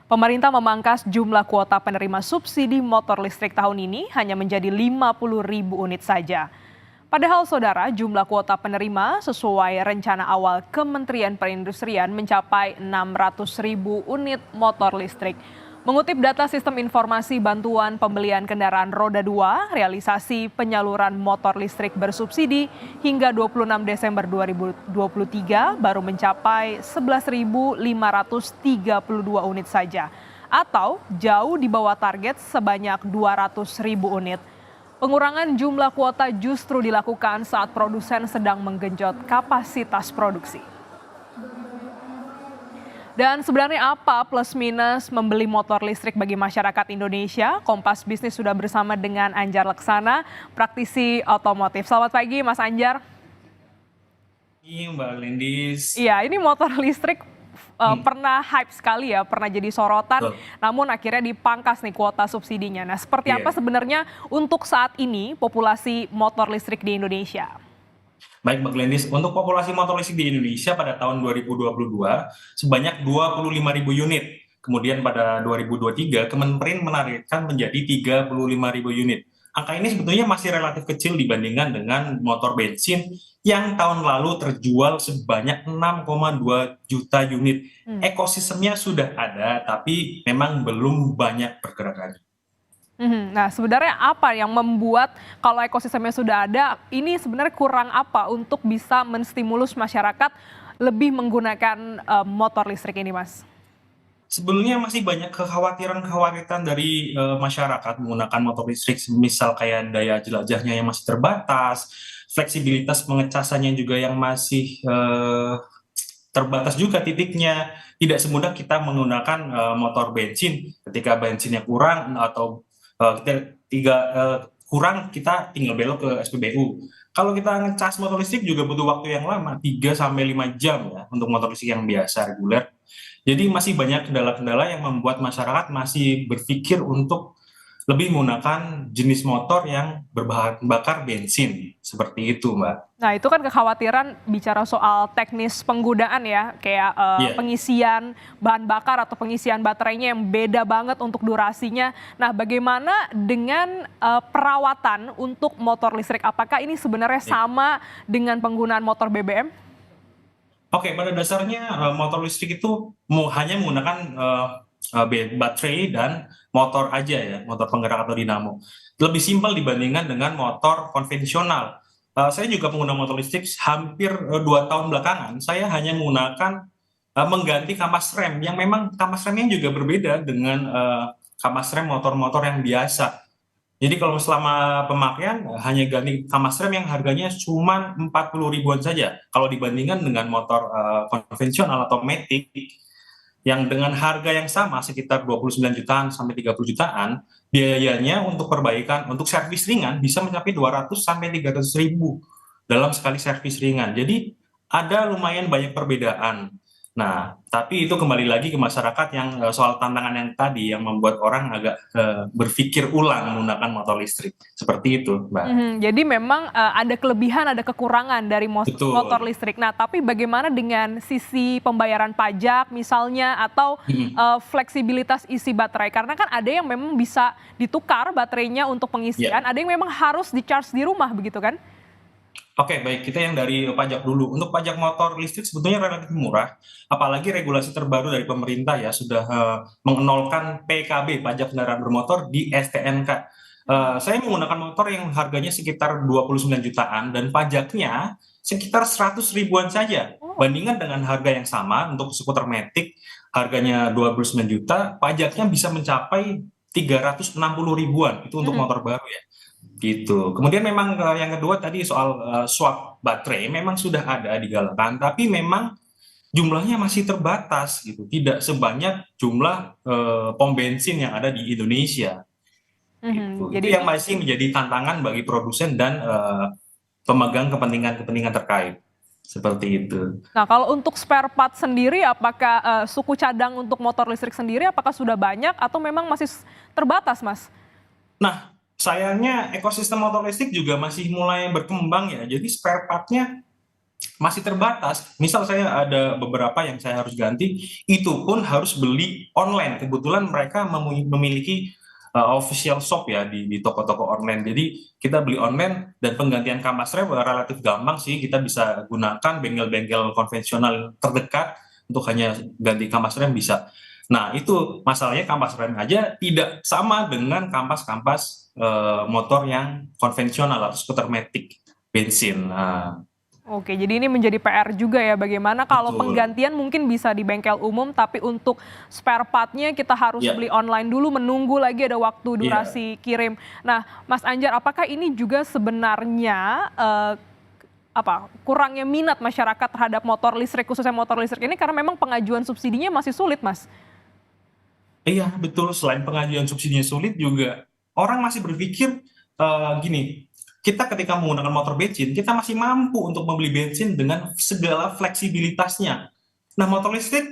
Pemerintah memangkas jumlah kuota penerima subsidi motor listrik tahun ini hanya menjadi 50.000 unit saja. Padahal saudara, jumlah kuota penerima sesuai rencana awal Kementerian Perindustrian mencapai 600.000 unit motor listrik. Mengutip data Sistem Informasi Bantuan Pembelian Kendaraan Roda 2, realisasi penyaluran motor listrik bersubsidi hingga 26 Desember 2023 baru mencapai 11.532 unit saja, atau jauh di bawah target sebanyak 200.000 unit. Pengurangan jumlah kuota justru dilakukan saat produsen sedang menggenjot kapasitas produksi. Dan sebenarnya apa plus minus membeli motor listrik bagi masyarakat Indonesia? Kompas Bisnis sudah bersama dengan Anjar Laksana, praktisi otomotif. Selamat pagi Mas Anjar. Iya Mbak Lindis. Iya, ini motor listrik pernah hype sekali ya, pernah jadi sorotan, Betul. namun akhirnya dipangkas nih kuota subsidinya. Nah, seperti apa Iya. sebenarnya untuk saat ini populasi motor listrik di Indonesia? Baik Mbak Lindis, untuk populasi motor listrik di Indonesia pada tahun 2022 sebanyak 25.000 unit. Kemudian pada 2023 Kemenperin menargetkan menjadi 35.000 unit. Angka ini sebetulnya masih relatif kecil dibandingkan dengan motor bensin yang tahun lalu terjual sebanyak 6,2 juta unit. Hmm. Ekosistemnya sudah ada, tapi memang belum banyak bergerak lagi. Nah, sebenarnya apa yang membuat kalau ekosistemnya sudah ada, ini sebenarnya kurang apa untuk bisa menstimulus masyarakat lebih menggunakan motor listrik ini, Mas? Sebelumnya masih banyak kekhawatiran-kekhawatiran dari masyarakat menggunakan motor listrik, misal kayak daya jelajahnya yang masih terbatas, fleksibilitas pengecasannya juga yang masih terbatas juga titiknya. Tidak semudah kita menggunakan motor bensin ketika bensinnya kurang atau kurang kita tinggal belok ke SPBU. Kalau kita ngecas motor listrik juga butuh waktu yang lama, 3 sampai 5 jam ya untuk motor listrik yang biasa reguler. Jadi masih banyak kendala-kendala yang membuat masyarakat masih berpikir untuk lebih menggunakan jenis motor yang berbahan bakar bensin, seperti itu, Mbak. Nah, itu kan kekhawatiran bicara soal teknis penggunaan ya, kayak Iya. pengisian bahan bakar atau pengisian baterainya yang beda banget untuk durasinya. Nah, bagaimana dengan perawatan untuk motor listrik? Apakah ini sebenarnya sama dengan penggunaan motor BBM? Oke, pada dasarnya motor listrik itu hanya menggunakan baterai dan motor aja ya, motor penggerak atau dinamo. Lebih simpel dibandingkan dengan motor konvensional. Saya juga pengguna motor listrik hampir 2 tahun belakangan. Saya hanya menggunakan mengganti kampas rem yang memang kampas remnya juga berbeda dengan kampas rem motor-motor yang biasa. Jadi kalau selama pemakaian hanya ganti kampas rem yang harganya cuma 40 ribuan saja. Kalau dibandingkan dengan motor konvensional atau matic yang dengan harga yang sama sekitar 29 jutaan sampai 30 jutaan, biayanya untuk perbaikan untuk servis ringan bisa mencapai 200 sampai 300 ribu dalam sekali servis ringan. Jadi ada lumayan banyak perbedaan. Nah, tapi itu kembali lagi ke masyarakat yang soal tantangan yang tadi yang membuat orang agak berpikir ulang menggunakan motor listrik. Seperti itu, Mbak. Jadi memang ada kelebihan, ada kekurangan dari motor Betul. listrik. Nah, tapi bagaimana dengan sisi pembayaran pajak misalnya atau Mhm. fleksibilitas isi baterai? Karena kan ada yang memang bisa ditukar baterainya untuk Ya. pengisian, ada yang memang harus di-charge di rumah begitu kan? Oke, baik. Kita yang dari pajak dulu. Untuk pajak motor listrik sebetulnya relatif murah, apalagi regulasi terbaru dari pemerintah ya sudah mengenolkan PKB, pajak kendaraan bermotor di STNK. Saya menggunakan motor yang harganya sekitar 29 jutaan dan pajaknya sekitar 100 ribuan saja. Oh. Bandingkan dengan harga yang sama untuk skuter Matic, harganya 29 juta, pajaknya bisa mencapai 360 ribuan. Itu untuk Mhm. motor baru ya. Gitu. Kemudian memang yang kedua tadi soal swap baterai memang sudah ada digalakan, tapi memang jumlahnya masih terbatas gitu, tidak sebanyak jumlah pom bensin yang ada di Indonesia gitu. Itu Jadi yang masih menjadi tantangan bagi produsen dan pemegang kepentingan-kepentingan terkait, seperti itu. nah, kalau untuk spare part sendiri apakah suku cadang untuk motor listrik sendiri apakah sudah banyak atau memang masih terbatas, Mas? Nah, sayangnya ekosistem motor listrik juga masih mulai berkembang ya, jadi spare part-nya masih terbatas. Misal saya ada beberapa yang saya harus ganti, itu pun harus beli online. Kebetulan mereka memiliki official shop ya di toko-toko online. Jadi kita beli online dan penggantian kampas rem relatif gampang sih. Kita bisa gunakan bengkel-bengkel konvensional terdekat untuk hanya ganti kampas rem bisa. Nah itu masalahnya kampas rem aja tidak sama dengan kampas-kampas motor yang konvensional atau skuter matic bensin. Nah, Oke, jadi ini menjadi PR juga ya, bagaimana kalau betul. penggantian mungkin bisa di bengkel umum, tapi untuk spare part-nya kita harus Iya, beli online dulu, menunggu lagi ada waktu iya. durasi kirim. Nah, Mas Anjar, apakah ini juga sebenarnya kurangnya minat masyarakat terhadap motor listrik, khususnya motor listrik ini karena memang pengajuan subsidinya masih sulit, Mas? Iya, betul. Selain pengajuan subsidinya sulit juga, orang masih berpikir gini, kita ketika menggunakan motor bensin, kita masih mampu untuk membeli bensin dengan segala fleksibilitasnya. Nah, motor listrik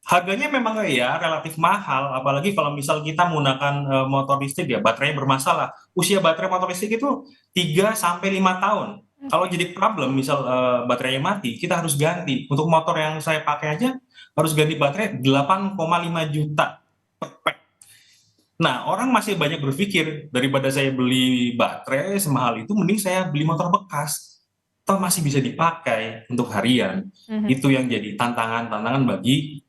harganya memang ya relatif mahal, apalagi kalau misal kita menggunakan motor listrik ya baterainya bermasalah. Usia baterai motor listrik itu 3 sampai 5 tahun. Kalau jadi problem misal baterainya mati, kita harus ganti. Untuk motor yang saya pakai aja harus ganti baterai 8,5 juta per pack. Nah, orang masih banyak berpikir daripada saya beli baterai semahal itu mending saya beli motor bekas. Toh masih bisa dipakai untuk harian. Mhm. Itu yang jadi tantangan-tantangan bagi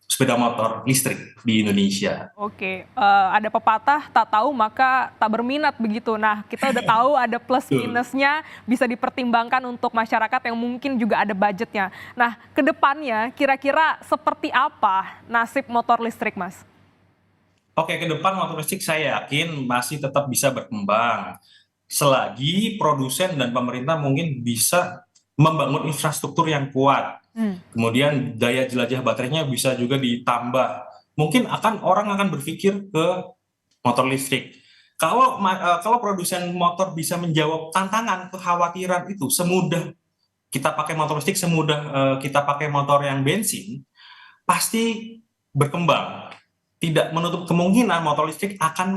sepeda motor listrik di Indonesia. Oke, ada pepatah, "Tak tahu maka tak berminat," begitu. Nah, kita udah tahu ada plus Betul. minusnya, bisa dipertimbangkan untuk masyarakat yang mungkin juga ada budgetnya. Nah, ke depannya kira-kira seperti apa nasib motor listrik, Mas? Oke, ke depan motor listrik saya yakin masih tetap bisa berkembang. Selagi produsen dan pemerintah mungkin bisa membangun infrastruktur yang kuat. Mmm. Kemudian daya jelajah baterainya bisa juga ditambah. Mungkin orang akan berpikir ke motor listrik. Kalau produsen motor bisa menjawab tantangan, kekhawatiran itu semudah kita pakai motor listrik, semudah kita pakai motor yang bensin, pasti berkembang. Tidak menutup kemungkinan motor listrik akan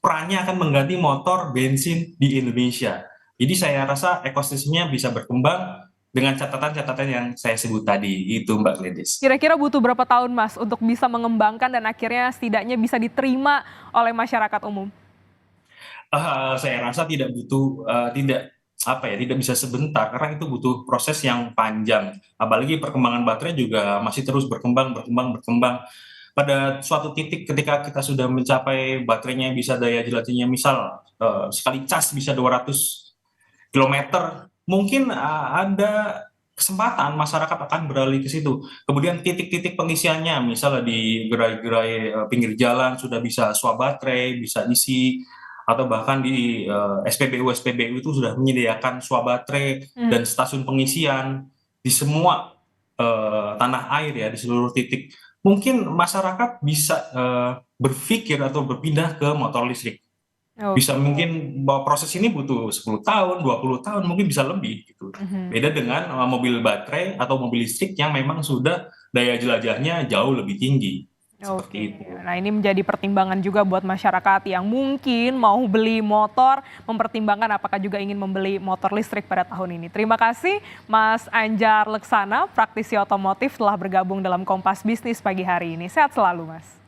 perannya akan mengganti motor bensin di Indonesia. Jadi saya rasa ekosistemnya bisa berkembang dengan catatan-catatan yang saya sebut tadi, itu Mbak Gladys. Kira-kira butuh berapa tahun, Mas, untuk bisa mengembangkan dan akhirnya setidaknya bisa diterima oleh masyarakat umum? Saya rasa tidak butuh, tidak bisa sebentar karena itu butuh proses yang panjang. Apalagi perkembangan baterai juga masih terus berkembang berkembang berkembang. Pada suatu titik ketika kita sudah mencapai baterainya bisa daya jelajahnya misal, sekali cas bisa 200 kilometer, mungkin, ada kesempatan masyarakat akan beralih ke situ. Kemudian titik-titik pengisiannya misalnya di gerai-gerai, pinggir jalan sudah bisa swap baterai, bisa isi, atau bahkan di SPBU-SPBU itu sudah menyediakan swap baterai dan Mhm. stasiun pengisian di semua tanah air ya, di seluruh titik. Mungkin masyarakat bisa berpikir atau berpindah ke motor listrik. Bisa Oke. mungkin bahwa proses ini butuh 10 tahun, 20 tahun, mungkin bisa lebih gitu. Mhm. Beda dengan mobil baterai atau mobil listrik yang memang sudah daya jelajahnya jauh lebih tinggi. Oke. Seperti itu. Nah, ini menjadi pertimbangan juga buat masyarakat yang mungkin mau beli motor, mempertimbangkan apakah juga ingin membeli motor listrik pada tahun ini. Terima kasih Mas Anjar Leksana, praktisi otomotif telah bergabung dalam Kompas Bisnis pagi hari ini. Sehat selalu, Mas.